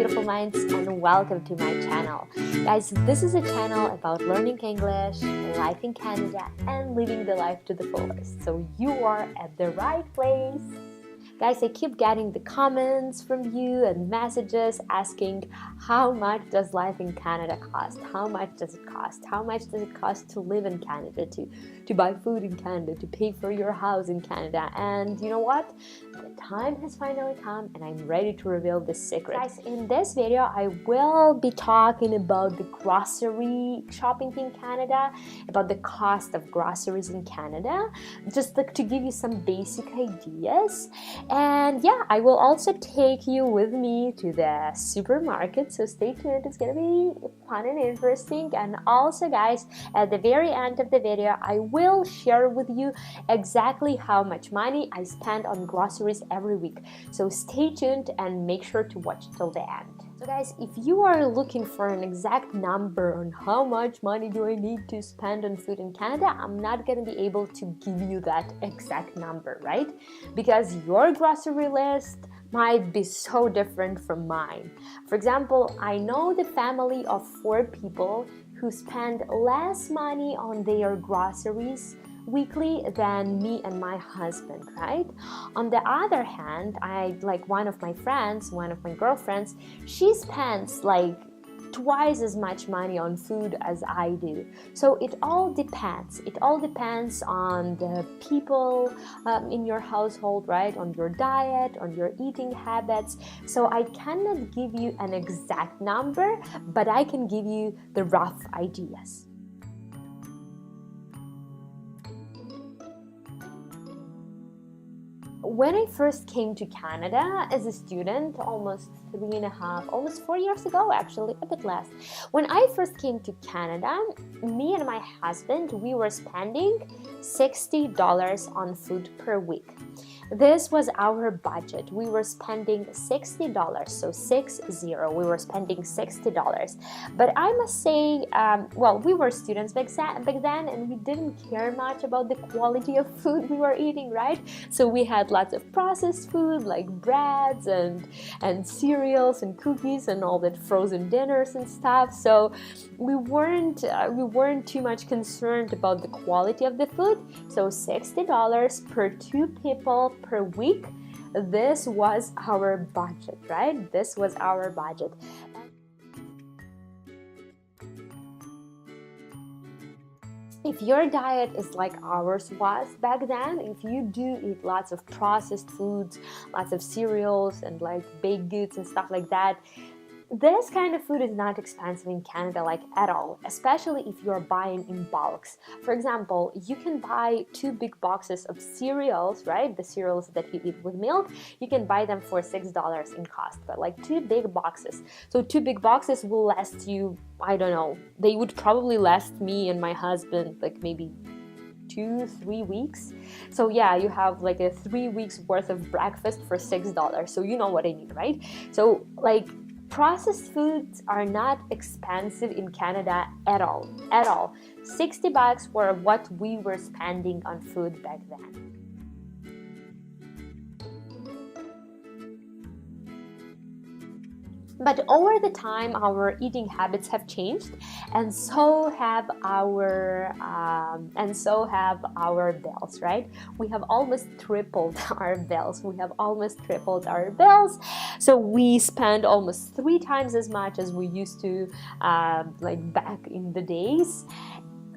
beautiful minds, and welcome to my channel. Guys, this is a channel about learning English, life in Canada, and living the life to the fullest. So you are at the right place. Guys, I keep getting the comments from you and messages asking how much does life in Canada cost? How much does it cost? How much does it cost to live in Canada, to buy food in Canada, to pay for your house in Canada? And you know what? The time has finally come and I'm ready to reveal the secret. Guys, in this video, I will be talking about the grocery shopping in Canada, about the cost of groceries in Canada, just like to give you some basic ideas. And yeah, I will also take you with me to the supermarket, so stay tuned. It's gonna be fun and interesting. And also, guys, at the very end of the video, I will share with you exactly how much money I spend on groceries every week. So stay tuned and make sure to watch till the end. So guys, if you are looking for an exact number on how much money do I need to spend on food in Canada, I'm not going to be able to give you that exact number, right? Because your grocery list might be so different from mine. For example, I know the family of 4 people who spend less money on their groceries weekly than me and my husband, right? On the other hand, one of my girlfriends, she spends like twice as much money on food as I do. So it all depends. It all depends on the people in your household, right? On your diet, on your eating habits. So I cannot give you an exact number, but I can give you the rough ideas. When I first came to Canada as a student, almost 4 years ago, actually, a bit less. When I first came to Canada, me and my husband, we were spending $60 on food per week. This was our budget. We were spending $60, so 60. We were spending $60. But I must say, we were students back then, and we didn't care much about the quality of food we were eating, right? So we had lots of processed food like breads and cereals and cookies and all that frozen dinners and stuff. So we weren't too much concerned about the quality of the food. So $60 per 2 people per week. This was our budget, right? This was our budget. If your diet is like ours was back then, if you do eat lots of processed foods, lots of cereals and like baked goods and stuff like that, this kind of food is not expensive in Canada, like at all, especially if you're buying in bulks. For example, you can buy 2 big boxes of cereals, right? The cereals that you eat with milk, you can buy them for $6 in cost, but like 2 big boxes. So 2 big boxes will last you, I don't know, they would probably last me and my husband like maybe 2-3 weeks. So yeah, you have like a 3 weeks worth of breakfast for $6. So you know what I mean, right? So like, processed foods are not expensive in Canada at all. $60 were what we were spending on food back then. But over the time, our eating habits have changed, and so have our bills, right? We have almost tripled our bills. So we spend almost 3 times as much as we used to, like back in the days.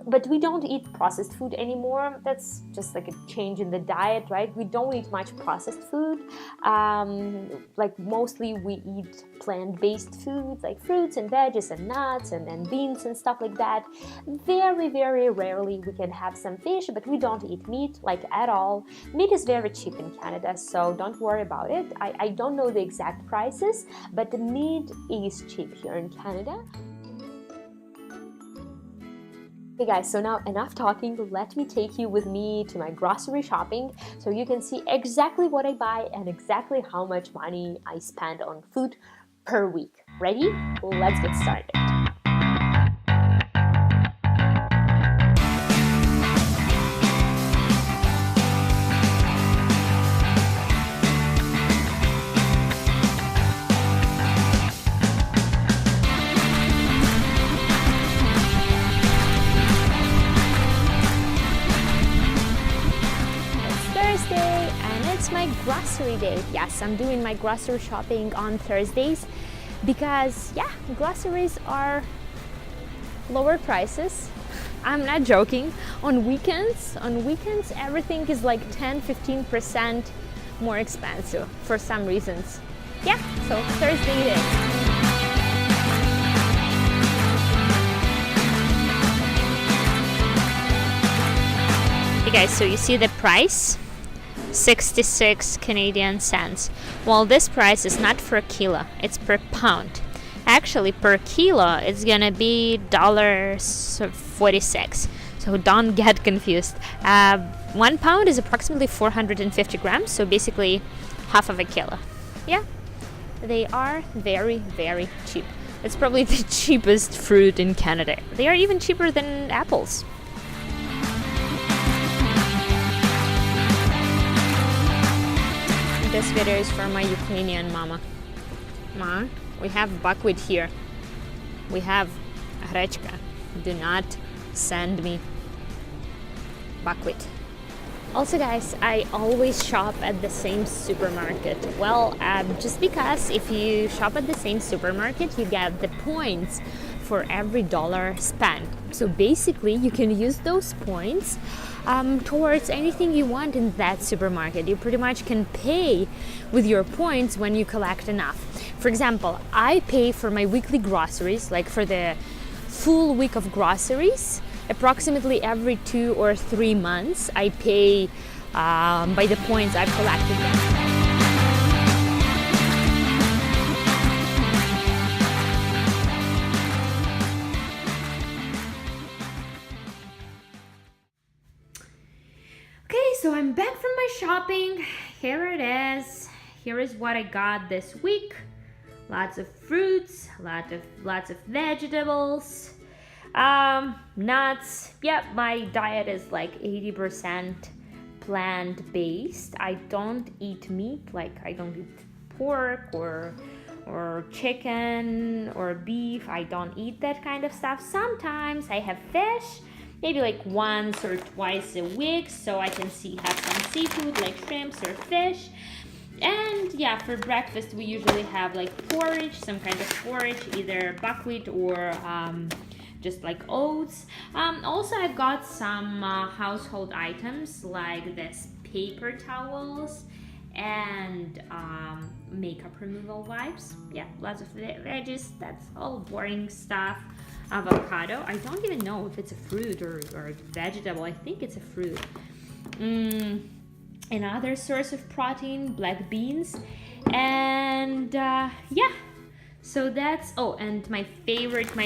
But we don't eat processed food anymore. That's just like a change in the diet, right? We don't eat much processed food. Like mostly we eat plant-based foods like fruits and veggies and nuts and beans and stuff like that. Very, very rarely we can have some fish, but we don't eat meat like at all. Meat is very cheap in Canada, so don't worry about it. I don't know the exact prices, but the meat is cheap here in Canada. Okay guys, so now enough talking, let me take you with me to my grocery shopping so you can see exactly what I buy and exactly how much money I spend on food per week. Ready? Let's get started. it's my grocery day. Yes, I'm doing my grocery shopping on Thursdays because, yeah, groceries are lower prices. I'm not joking. On weekends, everything is like 10-15% more expensive for some reasons. Yeah, so Thursday it is. Hey guys, so you see the price? 66 Canadian cents. Well, this price is not per kilo, it's per pound. Actually, per kilo, it's gonna be $1.46. So don't get confused. 1 pound is approximately 450 grams, so basically half of a kilo. Yeah, they are very, very cheap. It's probably the cheapest fruit in Canada. They are even cheaper than apples. This video is for my Ukrainian mama. Ma, we have buckwheat here. We have гречка. Do not send me buckwheat. Also guys, I always shop at the same supermarket. Well, just because if you shop at the same supermarket, you get the points for every dollar spent. So basically, you can use those points towards anything you want in that supermarket. You pretty much can pay with your points when you collect enough. For example, I pay for my weekly groceries, like for the full week of groceries, approximately every 2 or 3 months. I pay by the points I've collected. So I'm back from my shopping. Here it is. Here is what I got this week. Lots of fruits, lots of vegetables, nuts. Yeah, my diet is like 80% plant-based. I don't eat meat, like I don't eat pork or chicken or beef. I don't eat that kind of stuff. Sometimes I have fish. Maybe like once or twice a week, so I can have some seafood like shrimps or fish. And yeah, for breakfast we usually have like porridge, some kind of porridge, either buckwheat or just like oats. Also I've got some household items like this paper towels and makeup removal wipes. Yeah, lots of veggies, that's all boring stuff. Avocado, I don't even know if it's a fruit or a vegetable. I think it's a fruit. Another source of protein, black beans, and yeah, so that's, oh, and my favorite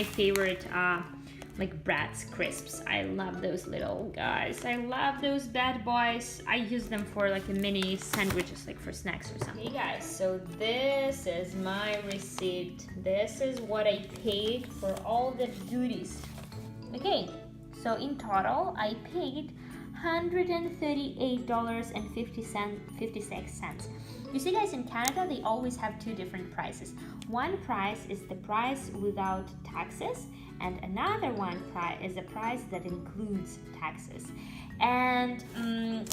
like Bratz crisps. I love those little guys. I love those bad boys. I use them for like a mini sandwiches, like for snacks or something. Hey guys, so this is my receipt. This is what I paid for all the goodies. Okay, so in total I paid $138.56. You see guys, in Canada they always have two different prices. One price is the price without taxes, and another one is a price that includes taxes. And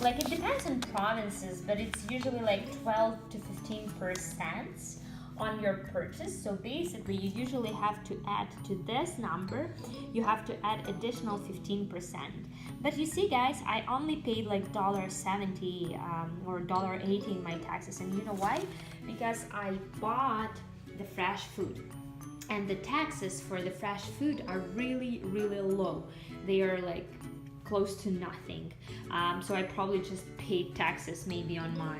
like it depends on provinces, but it's usually like 12 to 15% on your purchase. So basically you usually have to add to this number, you have to add additional 15%. But you see guys, I only paid like $1.70 or $1.80 in my taxes. And you know why? Because I bought the fresh food, and the taxes for the fresh food are really, really low. They are like close to nothing. So I probably just paid taxes maybe on my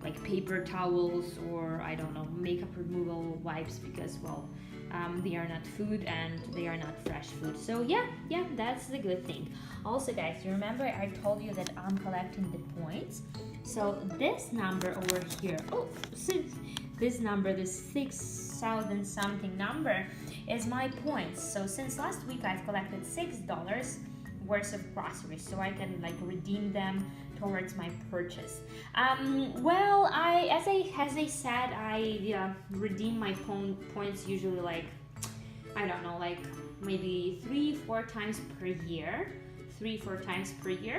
like paper towels or I don't know, makeup removal wipes, because well, they are not food and they are not fresh food. So yeah, that's the good thing. Also guys, you remember I told you that I'm collecting the points. So this number over here, this number, this 6,000 something number is my points. So since last week I've collected $6 worth of groceries, so I can like redeem them towards my purchase. Well, as I said, I redeem my points usually like, I don't know, like maybe 3-4 times per year.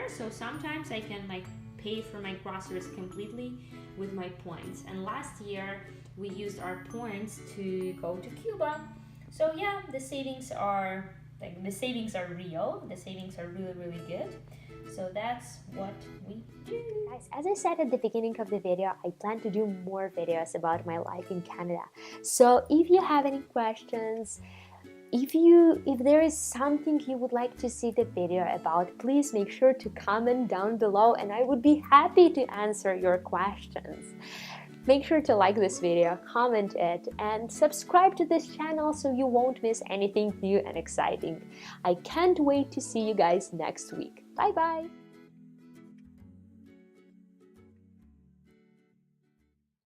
So sometimes I can like pay for my groceries completely with my points. And last year we used our points to go to Cuba. So yeah, the savings are real. The savings are really, really good. So that's what we do. Guys, as I said at the beginning of the video, I plan to do more videos about my life in Canada. So if you have any questions, if there is something you would like to see the video about, please make sure to comment down below and I would be happy to answer your questions. Make sure to like this video, comment it, and subscribe to this channel so you won't miss anything new and exciting. I can't wait to see you guys next week. Bye bye!